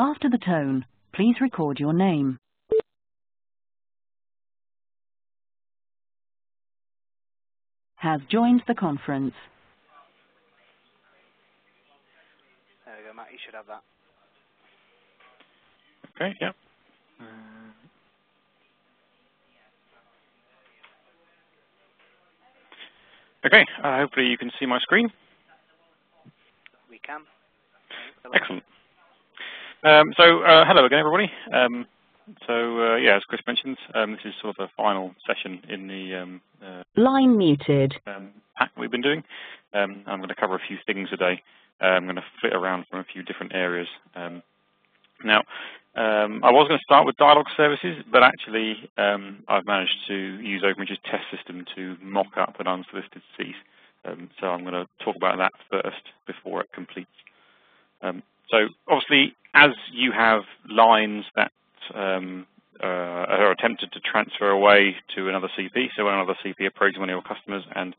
After the tone, please record your name. Has joined the conference. There we go, Matt. You should have that. Okay, yeah. Okay, hopefully you can see my screen. We can. Excellent. Hello again, everybody. Yeah, as Chris mentioned, this is sort of a final session in the Line muted. pack we've been doing. I'm going to cover a few things today. I'm going to flit around from a few different areas. Now, I was going to start with dialog services, but actually I've managed to use OpenReach's test system to mock up an unsolicited cease. So I'm going to talk about that first before it completes. So obviously, as you have lines that are attempted to transfer away to another CP, so when another CP approaches one of your customers and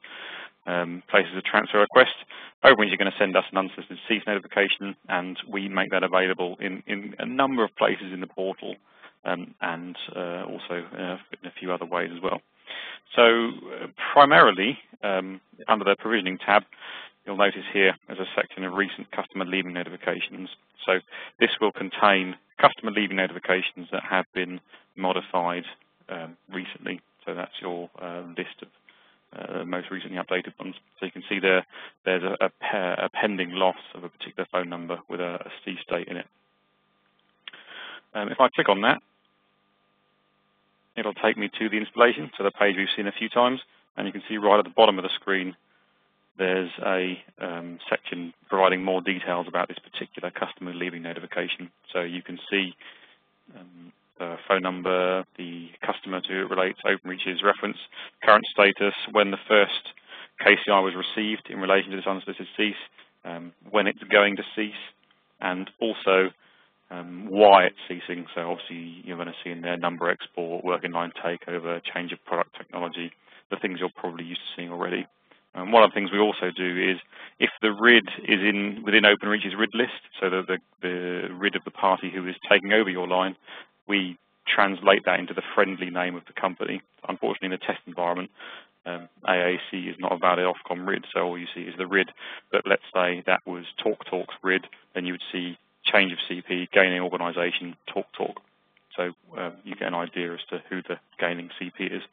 places a transfer request, OpenReach are going to send us an unsolicited cease notification, and we make that available in a number of places in the portal, and also in a few other ways as well. So primarily, under the provisioning tab, you'll notice here there's a section of recent customer leaving notifications. So this will contain customer leaving notifications that have been modified recently. So that's your list of most recently updated ones. So you can see there's a pending loss of a particular phone number with a cease date in it. If I click on that, it'll take me to the installation, so the page we've seen a few times, and you can see right at the bottom of the screen there's a section providing more details about this particular customer leaving notification. So you can see the phone number, the customer to who it relates, OpenReach's reference, current status, when the first KCI was received in relation to this unsolicited cease, when it's going to cease, and also why it's ceasing. So obviously you're going to see in there number export, working line takeover, change of product technology, the things you're probably used to seeing already. One of the things we also do is, if the RID is within OpenReach's RID list, so the RID of the party who is taking over your line, we translate that into the friendly name of the company. Unfortunately, in the test environment, AAC is not a valid Ofcom RID, so all you see is the RID. But let's say that was TalkTalk's RID, then you would see change of CP, gaining organisation, TalkTalk. So you get an idea as to who the gaining CP is.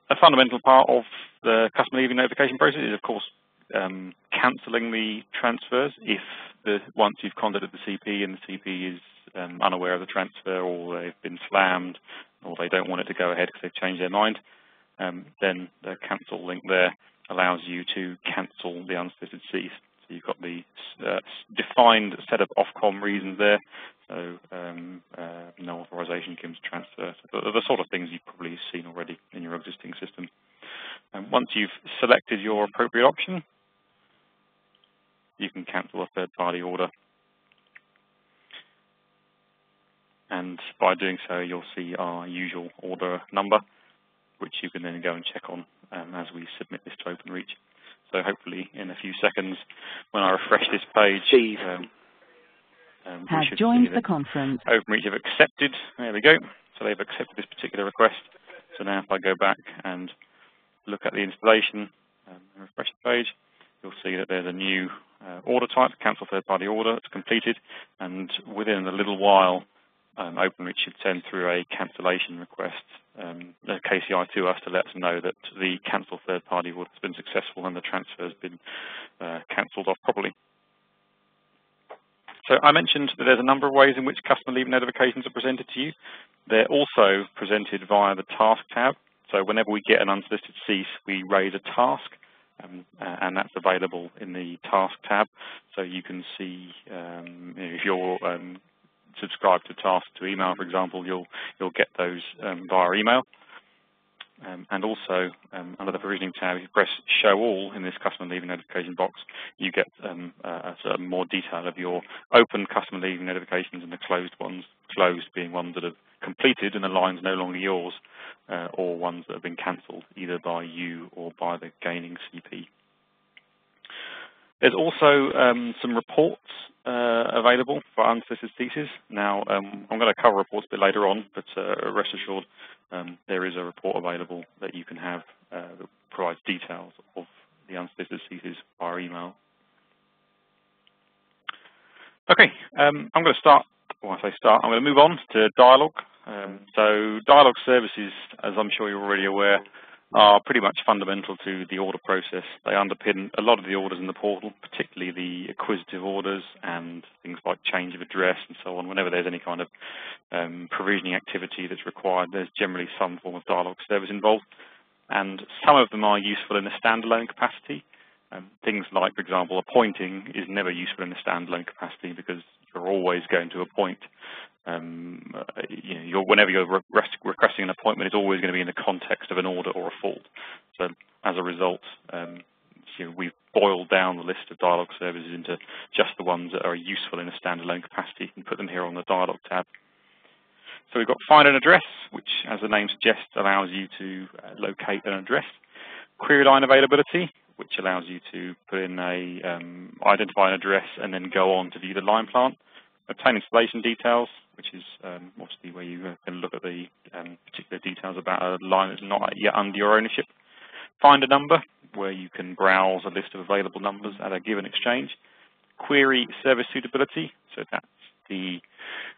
A fundamental part of the customer leaving notification process is, of course, cancelling the transfers if once you've contacted the CP and the CP is unaware of the transfer, or they've been slammed, or they don't want it to go ahead because they've changed their mind, then the cancel link there allows you to cancel the unsolicited cease. So you've got the defined set of Ofcom reasons there. So no authorization gives transfer. So the sort of things you've probably seen already in your existing system. And once you've selected your appropriate option, you can cancel a third-party order. And by doing so, you'll see our usual order number, which you can then go and check on as we submit this to OpenReach. So hopefully in a few seconds, when I refresh this page, has joined the conference. OpenReach have accepted. There we go. So they've accepted this particular request. So now if I go back and look at the installation and refresh the page, you'll see that there's a new order type, cancel third-party order. It's completed, and within a little while, OpenReach should send through a cancellation request, a KCI to us to let us know that the cancel third-party order has been successful and the transfer has been cancelled off properly. So I mentioned that there's a number of ways in which customer leaving notifications are presented to you. They're also presented via the task tab. So whenever we get an unsolicited cease, we raise a task, and that's available in the task tab. So you can see if you're subscribed to tasks to email, for example, you'll get those via email. And also, under the provisioning tab, if you press Show All in this customer leaving notification box, you get more detail of your open customer leaving notifications and the closed ones. Closed being ones that have completed and the line's no longer yours, or ones that have been cancelled either by you or by the gaining CP. There's also some reports available for unsolicited ceases. Now, I'm going to cover reports a bit later on, but rest assured, there is a report available that you can have that provides details of the unsolicited ceases via email. Okay, I'm going to start. When I say start, I'm going to move on to Dialog. So Dialog services, as I'm sure you're already aware, are pretty much fundamental to the order process. They underpin a lot of the orders in the portal, particularly the acquisitive orders and things like change of address and so on. Whenever there's any kind of provisioning activity that's required, there's generally some form of Dialog service involved. And some of them are useful in a standalone capacity. Things like, for example, appointing is never useful in a standalone capacity because you're always going to appoint. Whenever you're requesting an appointment, it's always going to be in the context of an order or a fault. So as a result, we've boiled down the list of Dialog services into just the ones that are useful in a standalone capacity. You can put them here on the Dialog tab. So we've got Find an Address, which, as the name suggests, allows you to locate an address. Query Line Availability, which allows you to put in identify an address and then go on to view the line plant. Obtain installation details, which is obviously where you can look at the particular details about a line that's not yet under your ownership. Find a number, where you can browse a list of available numbers at a given exchange. Query service suitability, so that's the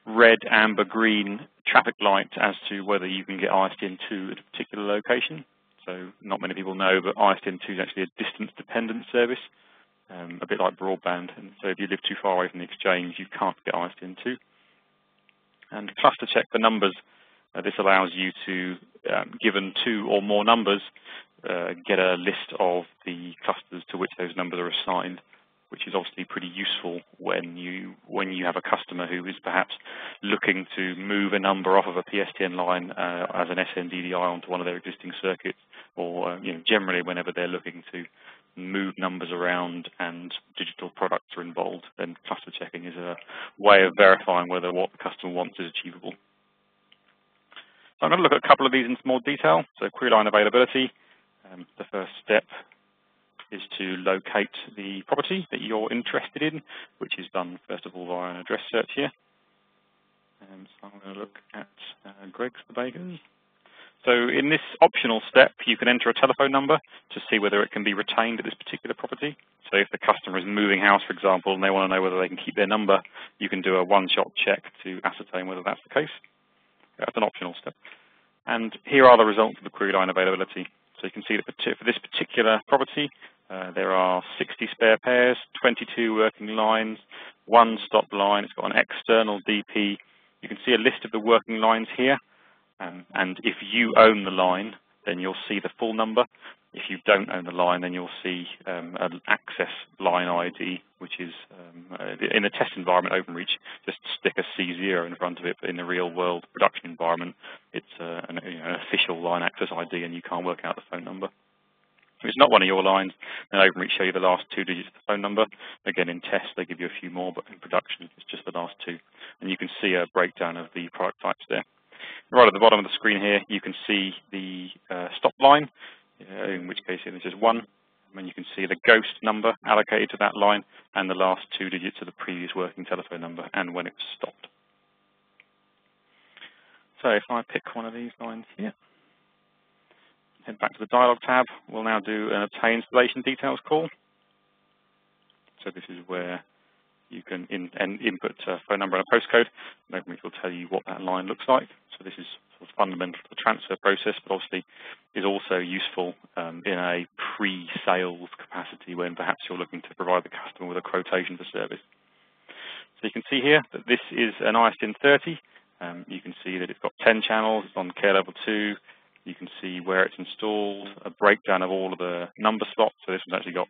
red, amber, green traffic light as to whether you can get ISDN2 at a particular location. So not many people know, but ISDN2 is actually a distance-dependent service, a bit like broadband. And so if you live too far away from the exchange, you can't get ISDN2. And cluster check for numbers. This allows you to, given 2 or more numbers, get a list of the clusters to which those numbers are assigned, which is obviously pretty useful when you have a customer who is perhaps looking to move a number off of a PSTN line as an SNDDI onto one of their existing circuits, or generally whenever they're looking to move numbers around and digital products are involved, then cluster checking is a way of verifying whether what the customer wants is achievable. So I'm going to look at a couple of these in some more detail. So query line availability, the first step is to locate the property that you're interested in, which is done first of all via an address search here. So I'm going to look at Greg's the Bakers. So in this optional step, you can enter a telephone number to see whether it can be retained at this particular property. So if the customer is moving house, for example, and they want to know whether they can keep their number, you can do a one-shot check to ascertain whether that's the case. That's an optional step. And here are the results of the query line availability. So you can see that for this particular property, there are 60 spare pairs, 22 working lines, 1 stop line. It's got an external DP. You can see a list of the working lines here. And if you own the line, then you'll see the full number. If you don't own the line, then you'll see an access line ID, which is, in the test environment, OpenReach, just stick a C0 in front of it, but in the real world production environment, it's an official line access ID and you can't work out the phone number. If it's not one of your lines, then OpenReach show you the last 2 digits of the phone number. Again, in test, they give you a few more, but in production, it's just the last 2. And you can see a breakdown of the product types there. Right at the bottom of the screen here, you can see the stop line, in which case it is just 1. And you can see the ghost number allocated to that line and the last 2 digits of the previous working telephone number and when it was stopped. So if I pick one of these lines here, head back to the Dialog tab, we'll now do an obtain installation details call. So this is where you can input a phone number and a postcode, and OpenReach will tell you what that line looks like. So this is sort of fundamental to the transfer process, but obviously is also useful in a pre-sales capacity when perhaps you're looking to provide the customer with a quotation for service. So you can see here that this is an ISDN30. You can see that it's got 10 channels, it's on care level 2. You can see where it's installed, a breakdown of all of the number slots. So this one's actually got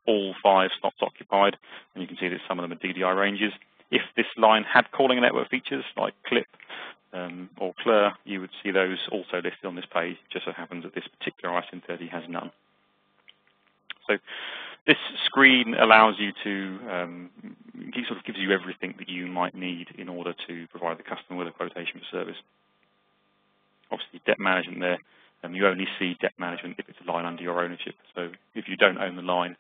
all 5 slots occupied, and you can see that some of them are DDI ranges. If this line had calling network features like CLIP or CLR, you would see those also listed on this page. It just so happens that this particular ISDN30 has none. So this screen allows you to, it sort of gives you everything that you might need in order to provide the customer with a quotation for service. Obviously, debt management there. You only see debt management if it's a line under your ownership. So if you don't own the line,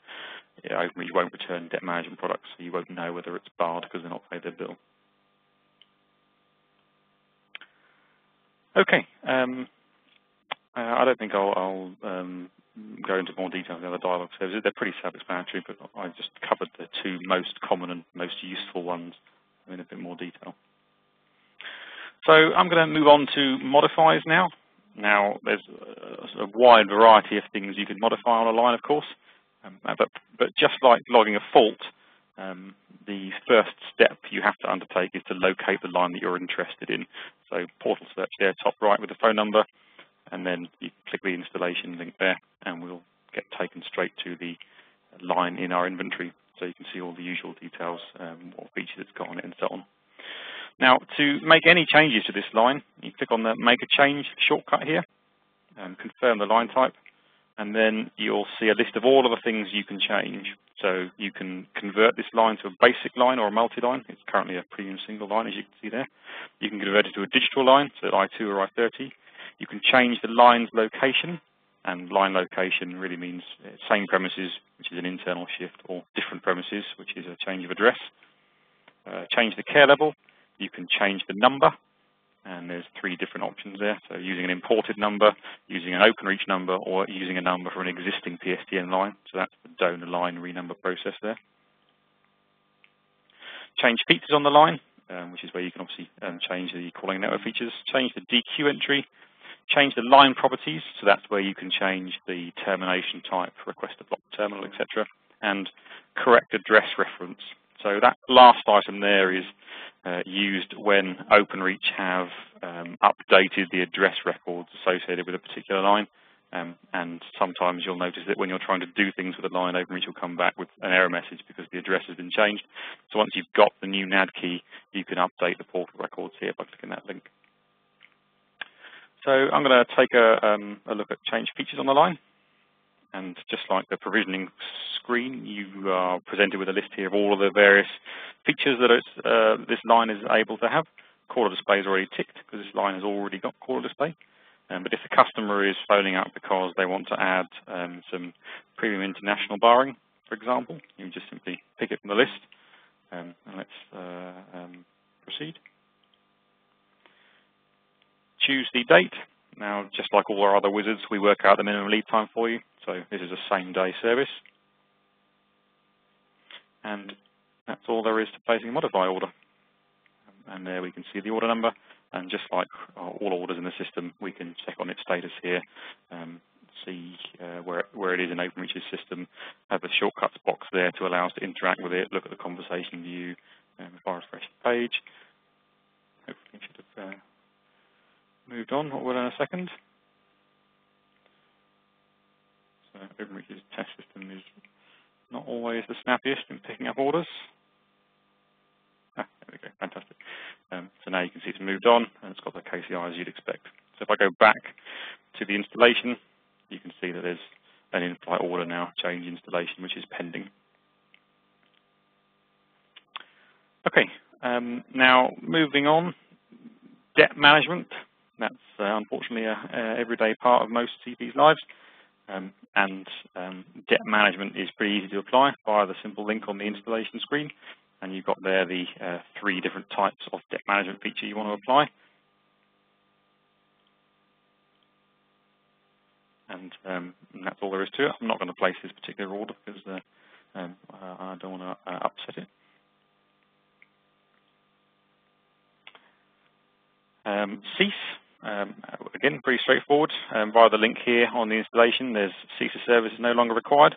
OpenReach won't return debt management products, so you won't know whether it's barred because they're not paid their bill. Okay. I don't think I'll go into more detail on the other dialogue services. They're pretty self-explanatory, but I just covered the two most common and most useful ones in a bit more detail. So I'm going to move on to modifiers now. Now, there's a wide variety of things you can modify on a line, of course, but just like logging a fault, the first step you have to undertake is to locate the line that you're interested in. So portal search there, top right with the phone number, and then you click the installation link there, and we'll get taken straight to the line in our inventory, so you can see all the usual details, what features it's got on it, and so on. Now, to make any changes to this line, you click on the Make a Change shortcut here, and confirm the line type, and then you'll see a list of all of the things you can change. So you can convert this line to a basic line or a multi-line. It's currently a premium single line, as you can see there. You can convert it to a digital line, so I2 or I30. You can change the line's location, and line location really means same premises, which is an internal shift, or different premises, which is a change of address. Change the care level. You can change the number, and there's 3 different options there. So using an imported number, using an OpenReach number, or using a number for an existing PSTN line. So that's the donor line renumber process there. Change features on the line, which is where you can obviously change the calling network features. Change the DQ entry. Change the line properties, so that's where you can change the termination type, request a block terminal, etc. And correct address reference. So that last item there is used when OpenReach have updated the address records associated with a particular line. And sometimes you'll notice that when you're trying to do things with a line, OpenReach will come back with an error message because the address has been changed. So once you've got the new NAD key, you can update the portal records here by clicking that link. So I'm going to take a look at change features on the line. And just like the provisioning screen, you are presented with a list here of all of the various features that this line is able to have. Caller display is already ticked because this line has already got caller display. But if the customer is phoning up because they want to add some premium international barring, for example, you just simply pick it from the list. And let's proceed. Choose the date. Now, just like all our other wizards, we work out the minimum lead time for you. So this is a same-day service. And that's all there is to placing a modify order. And there we can see the order number. And just like all orders in the system, we can check on its status here, see where it is in OpenReach's system, have the shortcuts box there to allow us to interact with it, look at the conversation view, if I refresh the page. Hopefully it should have moved on, or will in a second. So OpenReach's test system is not always the snappiest in picking up orders. There we go, fantastic. So now you can see it's moved on, and it's got the KCI as you'd expect. So if I go back to the installation, you can see that there's an in-flight order now, change installation, which is pending. Okay, now moving on, debt management. That's unfortunately an everyday part of most CP's lives. And debt management is pretty easy to apply via the simple link on the installation screen. And you've got there the 3 different types of debt management feature you want to apply. And that's all there is to it. I'm not going to place this particular order because I don't want to upset it. Cease. Again, pretty straightforward. Via the link here on the installation, there's cease of service is no longer required.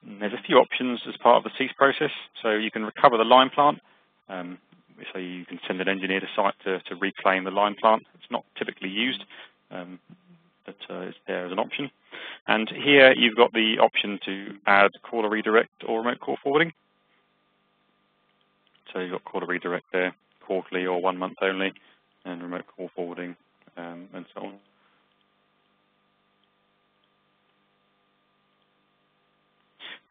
And there's a few options as part of the cease process. So you can recover the line plant. So you can send an engineer to site to reclaim the line plant. It's not typically used, but it's there as an option. And here you've got the option to add caller redirect or remote call forwarding. So you've got caller redirect there, quarterly or 1 month only, and remote call forwarding, and so on.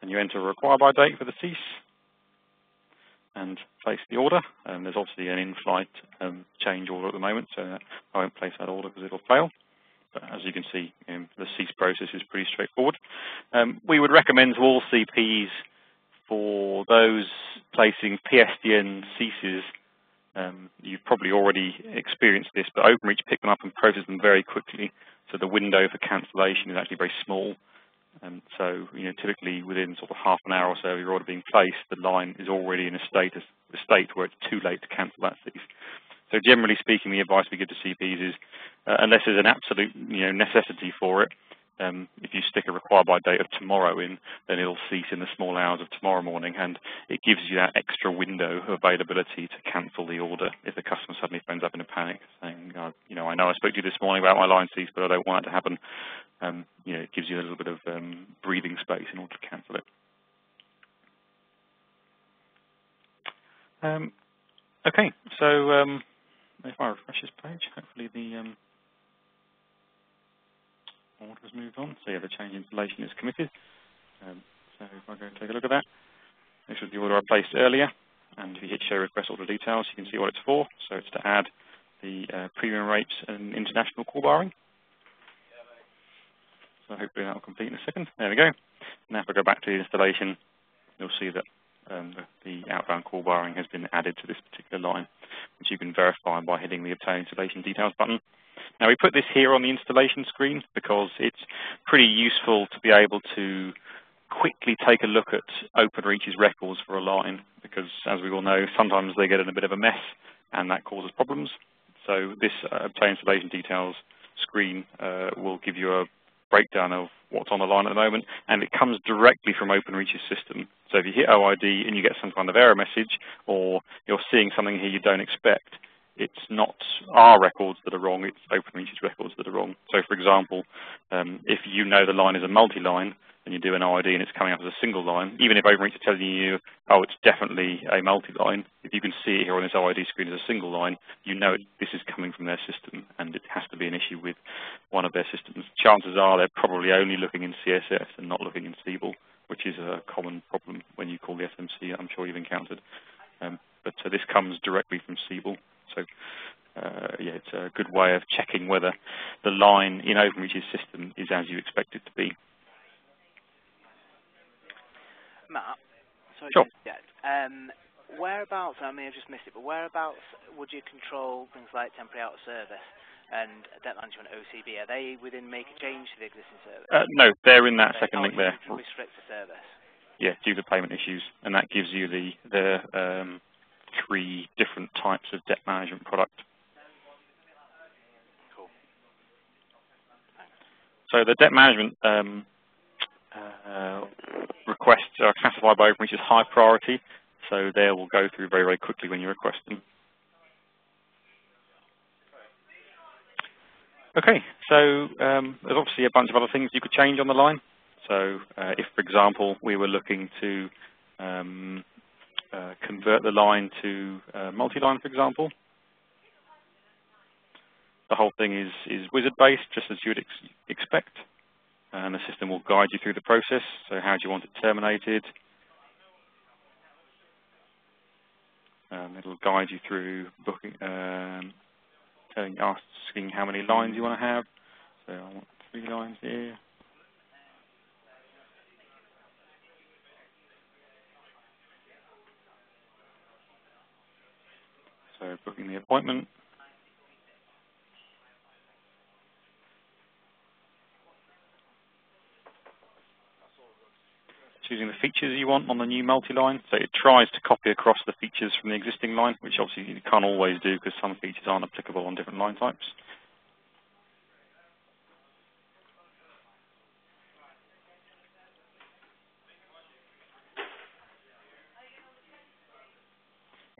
And you enter a require by date for the cease and place the order. There's obviously an in-flight change order at the moment, so I won't place that order because it'll fail. But as you can see, the cease process is pretty straightforward. We would recommend to all CPs for those placing PSTN ceases, you've probably already experienced this, but OpenReach picked them up and processed them very quickly, so the window for cancellation is actually very small. So, typically within sort of half an hour or so of your order being placed, the line is already in a state where it's too late to cancel that cease. So generally speaking, the advice we give to CPs is, unless there's an absolute necessity for it, if you stick a required by date of tomorrow in, then it'll cease in the small hours of tomorrow morning, and it gives you that extra window of availability to cancel the order if the customer suddenly phones up in a panic saying, I know I spoke to you this morning about my line cease, but I don't want that to happen. It gives you a little bit of breathing space in order to cancel it. Okay, so if I refresh this page, hopefully the order has moved on. So yeah, the change installation is committed. So if I go and take a look at that, this was the order I placed earlier, and if you hit show request order details, you can see what it's for. So it's to add the premium rates and international call barring. So hopefully that will complete in a second. There we go. Now if I go back to the installation, you'll see that the outbound call barring has been added to this particular line, which you can verify by hitting the Obtain Installation Details button. Now we put this here on the installation screen because it's pretty useful to be able to quickly take a look at OpenReach's records for a line, because as we all know, sometimes they get in a bit of a mess and that causes problems. So this Obtain Installation Details screen will give you a breakdown of what's on the line at the moment, and it comes directly from OpenReach's system. So if you hit OID and you get some kind of error message, or you're seeing something here you don't expect, it's not our records that are wrong, it's OpenReach's records that are wrong. So for example, if you know the line is a multi-line, and you do an OID and it's coming up as a single line, even if OpenReach is telling you, oh, it's definitely a multi-line, if you can see it here on this OID screen as a single line, you know this is coming from their system, and it has to be an issue with one of their systems. Chances are they're probably only looking in CSS and not looking in Siebel, which is a common problem when you call the SMC, I'm sure you've encountered. But this comes directly from Siebel. So yeah, it's a good way of checking whether the line in OpenReach's system is as you expect it to be. Matt, sorry sure. to interject. Whereabouts, I may have just missed it, but whereabouts would you control things like temporary out of service and debt management OCB? Are they within make a change to the existing service? No, they're in that second link there. Restrict the service. Yeah, due to payment issues, and that gives you the 3 different types of debt management product. Cool. Thanks. So the debt management requests are classified by OpenReach as high priority, so they will go through very, very quickly when you request them. Okay, so there's obviously a bunch of other things you could change on the line. So if, for example, we were looking to convert the line to multi-line, for example, the whole thing is wizard-based, just as you would expect. And the system will guide you through the process. So how do you want it terminated? It'll guide you through booking, asking how many lines you want to have. So I want 3 lines here. So booking the appointment. Choosing the features you want on the new multi-line. So it tries to copy across the features from the existing line, which obviously you can't always do because some features aren't applicable on different line types.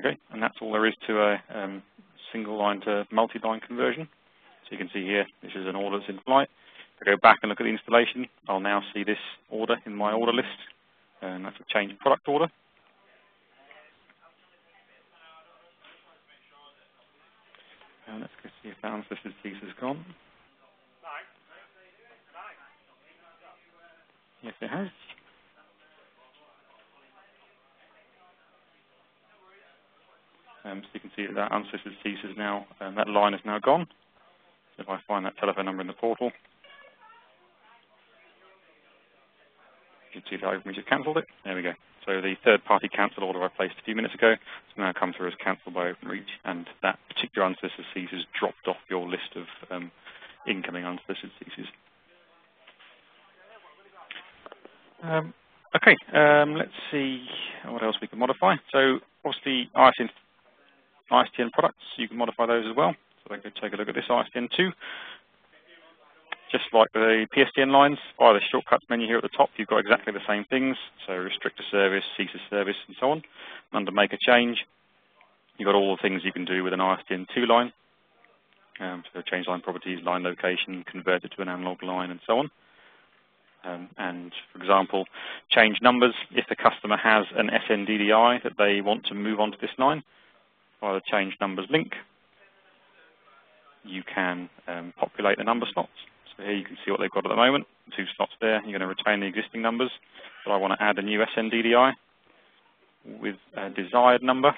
Okay, and that's all there is to a single line to multi-line conversion. So you can see here, this is an order that's in flight. If I go back and look at the installation, I'll now see this order in my order list, and that's a change product order. And let's go see if that unlisted piece is gone. Yes, it has. So you can see that unsolicited cease is now, that line is now gone. So if I find that telephone number in the portal, you should see that Openreach has cancelled it. There we go. So the third-party cancel order I placed a few minutes ago has now come through as cancelled by Openreach, and that particular unsolicited cease has dropped off your list of incoming unsolicited ceases. Okay, let's see what else we can modify. So obviously ISTN products, you can modify those as well. So I can take a look at this ISTN2. Just like the PSTN lines, by the shortcuts menu here at the top, you've got exactly the same things. So restrict a service, cease a service, and so on. Under make a change, you've got all the things you can do with an ISTN2 line. So change line properties, line location, convert it to an analog line, and so on. And for example, change numbers. If the customer has an SNDDI that they want to move onto this line, via the change numbers link, you can populate the number slots. So here you can see what they've got at the moment, 2 slots there. You're going to retain the existing numbers, but I want to add a new SNDDI with a desired number.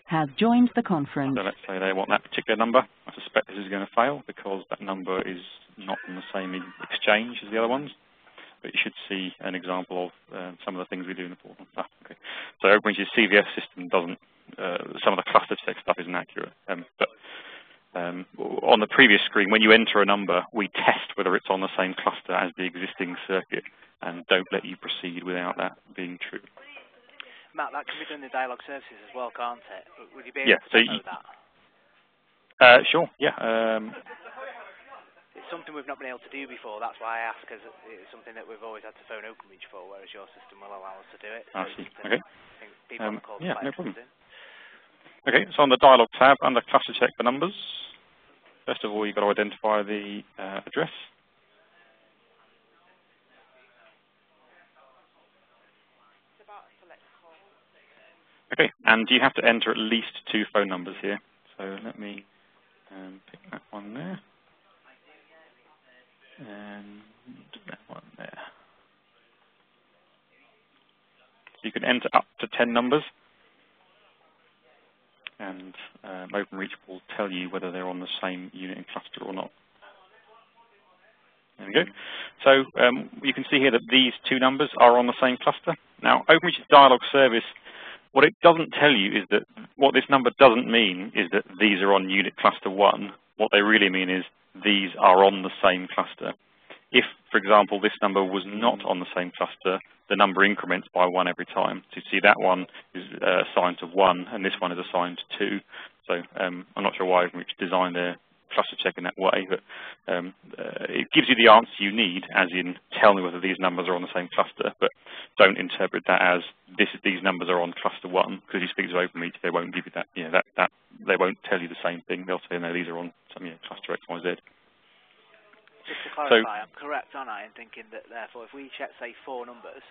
Has joined the conference. So let's say they want that particular number. I suspect this is going to fail because that number is not on the same exchange as the other ones. But you should see an example of some of the things we do in the portal. Okay. So Openreach's CVS system doesn't, some of the cluster check stuff isn't accurate. But on the previous screen, when you enter a number, we test whether it's on the same cluster as the existing circuit and don't let you proceed without that being true. Matt, that can be done in Dialog Services as well, can't it? Would you be able to know that? Sure, yeah. It's something we've not been able to do before. That's why I ask, because it's something that we've always had to phone Openreach for, whereas your system will allow us to do it. I see. Okay. I think people on the call yeah, no problem. Okay, so on the Dialog tab, under cluster check the numbers, first of all, you've got to identify the address. Okay, and you have to enter at least 2 phone numbers here. So let me pick that one there. And that one there. So you can enter up to 10 numbers. And Openreach will tell you whether they're on the same unit and cluster or not. There we go. So you can see here that these 2 numbers are on the same cluster. Now, Openreach's Dialog service, what it doesn't tell you is that, what this number doesn't mean is that these are on unit cluster 1. What they really mean is these are on the same cluster. If, for example, this number was not on the same cluster, the number increments by 1 every time. So you see that one is assigned to 1 and this one is assigned to 2. So I'm not sure why Openreach designed their cluster check in that way, but it gives you the answer you need, as in tell me whether these numbers are on the same cluster, but don't interpret that as these numbers are on cluster 1, because you speak to Openreach, they won't give you that, that they won't tell you the same thing. They'll say, no, these are on some cluster X, Y, Z. Just to clarify, I'm correct, aren't I, in thinking that therefore if we check, say, 4 numbers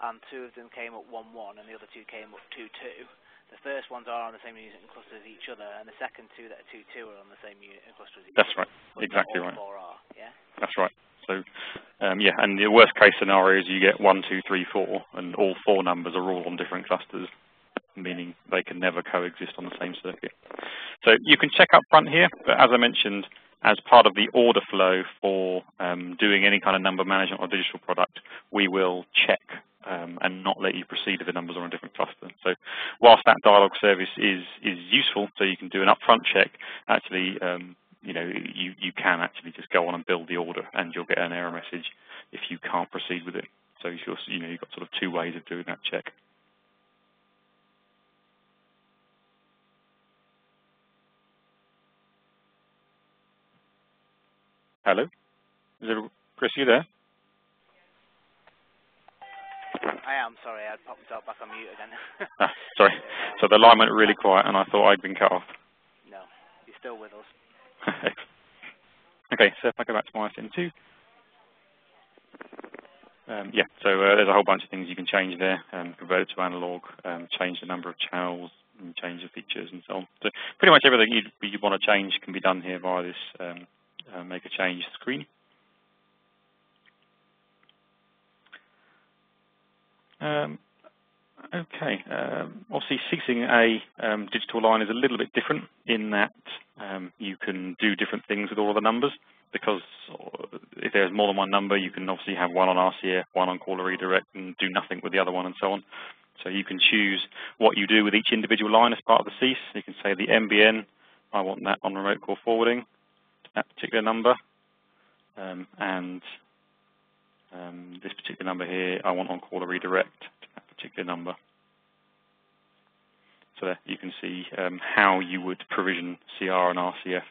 and 2 of them came up 1, 1 and the other 2 came up 2, 2, the first ones are on the same unit and cluster as each other, and the second 2 that are 2, 2 are on the same unit and cluster as each other. That's right, exactly right. All 4 are, yeah? That's right. So, yeah, and the worst case scenario is you get 1, 2, 3, 4, and all 4 numbers are all on different clusters, meaning they can never coexist on the same circuit. So you can check up front here, but as I mentioned, as part of the order flow for doing any kind of number management or digital product, we will check and not let you proceed if the numbers are on a different cluster. So whilst that Dialog service is useful, so you can do an upfront check, actually, you can actually just go on and build the order and you'll get an error message if you can't proceed with it. So you've got sort of 2 ways of doing that check. Hello? Chris, you there? I am, sorry, I popped myself back on mute again. Sorry. So the line went really quiet and I thought I'd been cut off. No, you're still with us. Okay, so if I go back to my ISTN2. Yeah, so there's a whole bunch of things you can change there, convert it to analog, change the number of channels, and change the features and so on. So pretty much everything you want to change can be done here via this make a change screen. Okay, obviously ceasing a digital line is a little bit different in that you can do different things with all of the numbers, because if there's more than one number, you can obviously have one on RCF, one on caller redirect, and do nothing with the other one, and so on. So you can choose what you do with each individual line as part of the cease. You can say the MBN, I want that on remote call forwarding to that particular number, and this particular number here, I want on caller redirect to that particular number. So there you can see how you would provision CR and RCF.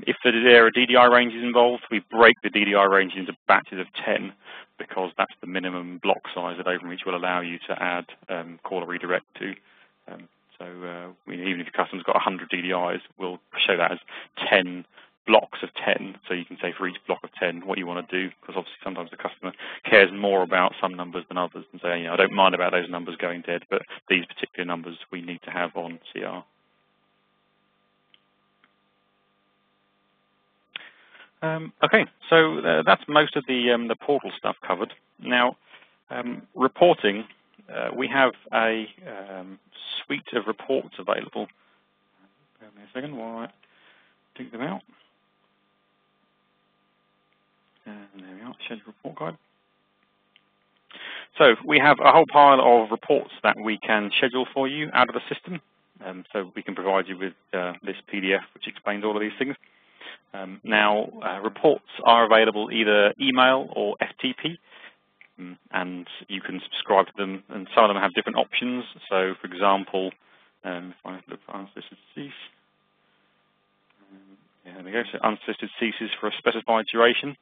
If there are DDI ranges involved, we break the DDI range into batches of 10 because that's the minimum block size that Openreach will allow you to add caller redirect to. Even if your customer's got 100 DDIs, we'll show that as 10 blocks of 10. So you can say for each block of 10 what you want to do, because obviously sometimes the customer cares more about some numbers than others and say, I don't mind about those numbers going dead, but these particular numbers we need to have on CR. Okay, so that's most of the portal stuff covered. Now, reporting, we have a suite of reports available. Give me a second while I dig them out. And there we are, schedule report guide. So we have a whole pile of reports that we can schedule for you out of the system. So we can provide you with this PDF which explains all of these things. Now, reports are available either email or FTP, and you can subscribe to them, and some of them have different options. So, for example, if I look for unsolicited cease, there we go, so unsolicited ceases for a specified duration.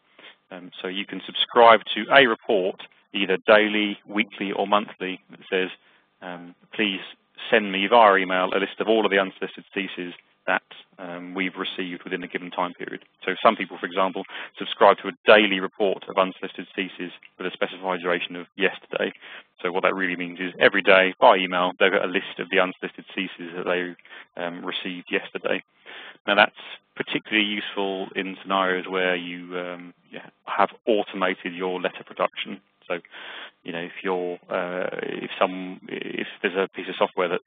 So you can subscribe to a report, either daily, weekly, or monthly, that says, please send me via email a list of all of the unsolicited ceases that we've received within a given time period. So some people, for example, subscribe to a daily report of unsolicited ceases with a specified duration of yesterday. So what that really means is every day by email they've got a list of the unsolicited ceases that they received yesterday. Now that's particularly useful in scenarios where you have automated your letter production. So, if there's a piece of software that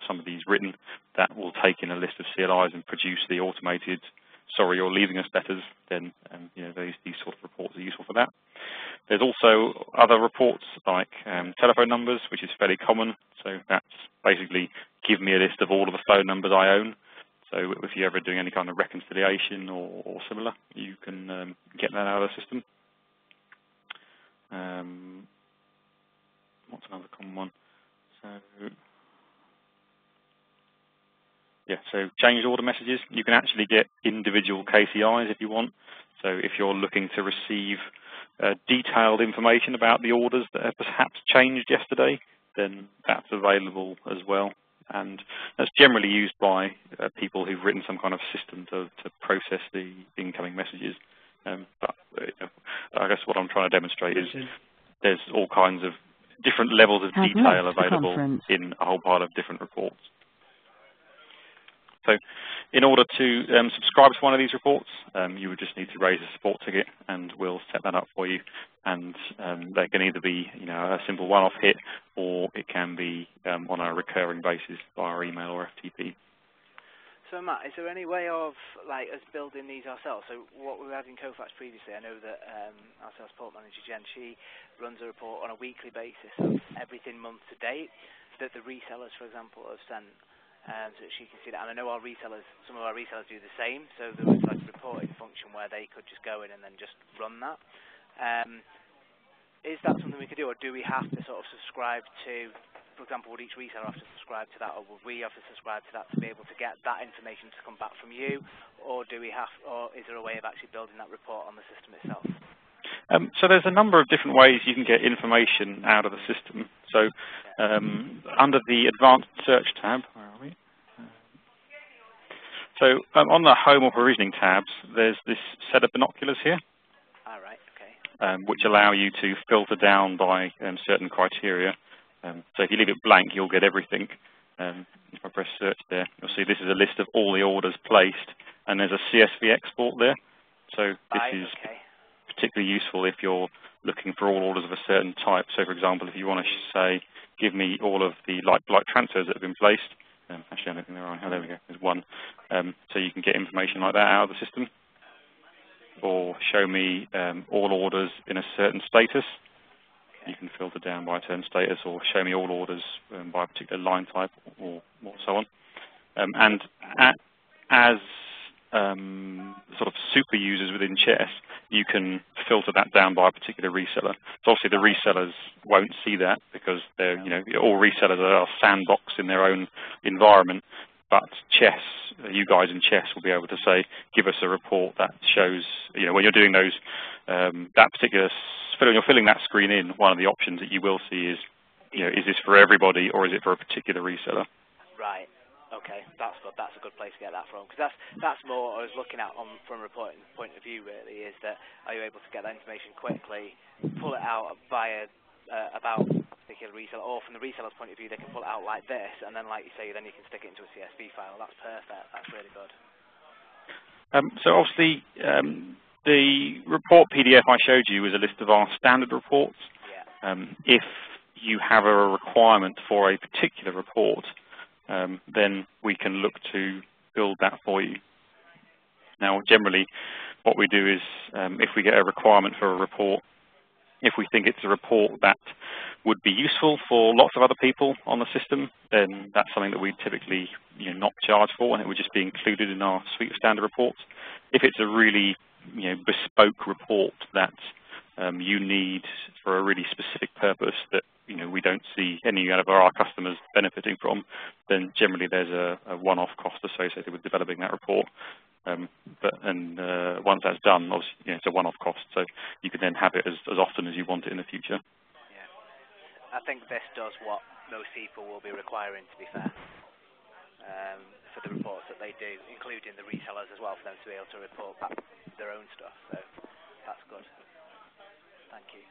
somebody's written that will take in a list of CLIs and produce the automated "sorry, you're leaving us" letters, then these sort of reports are useful for that. There's also other reports like telephone numbers, which is fairly common. So that's basically give me a list of all of the phone numbers I own. So if you're ever doing any kind of reconciliation or similar, you can get that out of the system. What's another common one? So change order messages. You can actually get individual KCIs if you want. So if you're looking to receive detailed information about the orders that have perhaps changed yesterday, then that's available as well. And that's generally used by people who've written some kind of system to process the incoming messages. But I guess what I'm trying to demonstrate is there's all kinds of different levels of detail available in a whole pile of different reports. So in order to subscribe to one of these reports, you would just need to raise a support ticket and we'll set that up for you. And that can either be a simple one-off hit, or it can be on a recurring basis via email or FTP. So Matt, is there any way of us building these ourselves? So what we had in Kofax previously, I know that our sales support manager Jen, she runs a report on a weekly basis of everything month to date that the resellers, for example, have sent. So that she can see that. And I know some of our resellers do the same. So there was a reporting function where they could just go in and then just run that. Is that something we could do, or do we have to sort of subscribe to, for example, would each reseller have to subscribe to that, or would we have to subscribe to that to be able to get that information to come back from you, or is there a way of actually building that report on the system itself? So there's a number of different ways you can get information out of the system. So under the Advanced Search tab, where are we? So on the Home or Provisioning tabs, there's this set of binoculars here, which allow you to filter down by certain criteria. So if you leave it blank, you'll get everything. If I press search there, you'll see this is a list of all the orders placed, and there's a CSV export there. So this is particularly useful if you're looking for all orders of a certain type. So for example, if you want to say, give me all of the like transfers that have been placed. Actually, I don't think there are. Oh, there we go. There's one. So you can get information like that out of the system. or show me all orders in a certain status. You can filter down by turn status, or show me all orders by a particular line type, or so on. And as sort of super users within Chess, you can filter that down by a particular reseller. So obviously the resellers won't see that because they're, all resellers are sandboxed in their own environment. But Chess, you guys in Chess will be able to say, give us a report that shows, when you're doing those, that particular, when you're filling that screen in, one of the options that you will see is, is this for everybody or is it for a particular reseller? Right. Okay, that's good. That's a good place to get that from, because that's more I was looking at from a reporting point of view. Really, is that are you able to get that information quickly, pull it out via about a particular reseller, or from the reseller's point of view, they can pull it out like this, and then, like you say, then you can stick it into a CSV file. That's perfect. That's really good. So obviously, the report PDF I showed you was a list of our standard reports. Yeah. If you have a requirement for a particular report, then we can look to build that for you. Now, generally, what we do is, if we get a requirement for a report, if we think it's a report that would be useful for lots of other people on the system, then that's something that we typically not charge for, and it would just be included in our suite of standard reports. If it's a really bespoke report that you need for a really specific purpose that we don't see any of our customers benefiting from, then generally there's a one-off cost associated with developing that report. Once that's done, obviously, it's a one-off cost, so you can then have it as often as you want it in the future. Yeah, I think this does what most people will be requiring, to be fair, for the reports that they do, including the resellers as well, for them to be able to report back their own stuff. So that's good. Thank you.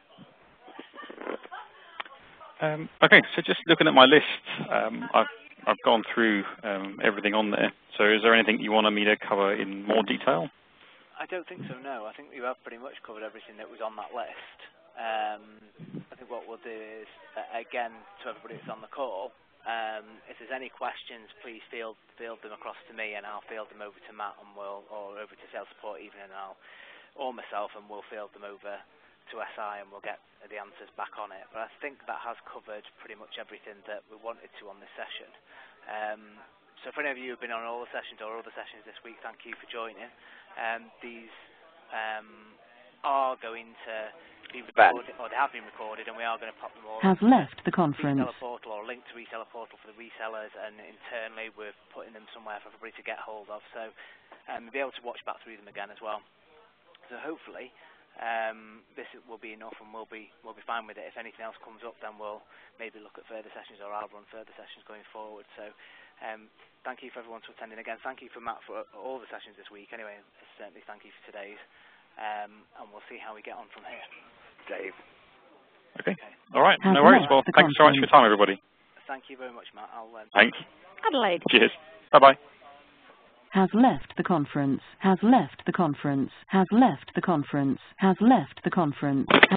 Okay, so just looking at my list, I've gone through everything on there. So is there anything you wanted me to cover in more detail? I don't think so, no. I think you have pretty much covered everything that was on that list. I think what we'll do is, again, to everybody that's on the call, if there's any questions, please field them across to me, and I'll field them over to Matt, or over to sales support even, or myself, and we'll field them over to SI, and we'll get the answers back on it. But I think that has covered pretty much everything that we wanted to on this session. So for any of you who've been on all the sessions or other sessions this week, thank you for joining. These are going to be recorded, or they have been recorded, and we are going to pop them all has left the conference. Reseller portal, or link to reseller portal for the resellers, and internally we're putting them somewhere for everybody to get hold of. So we'll be able to watch back through them again as well. So hopefully this will be enough, and we'll be fine with it. If anything else comes up, then we'll maybe look at further sessions, or I'll run further sessions going forward. So thank you for everyone for attending again. Thank you for Matt for all the sessions this week. Anyway, certainly thank you for today's, and we'll see how we get on from here. Dave. Okay. All right. No worries. Well, thanks so much for your time, everybody. Thanks very much, Matt. Thanks. Adelaide. Cheers. Bye-bye. Has left the conference. Has left the conference. Has left the conference. Has left the conference.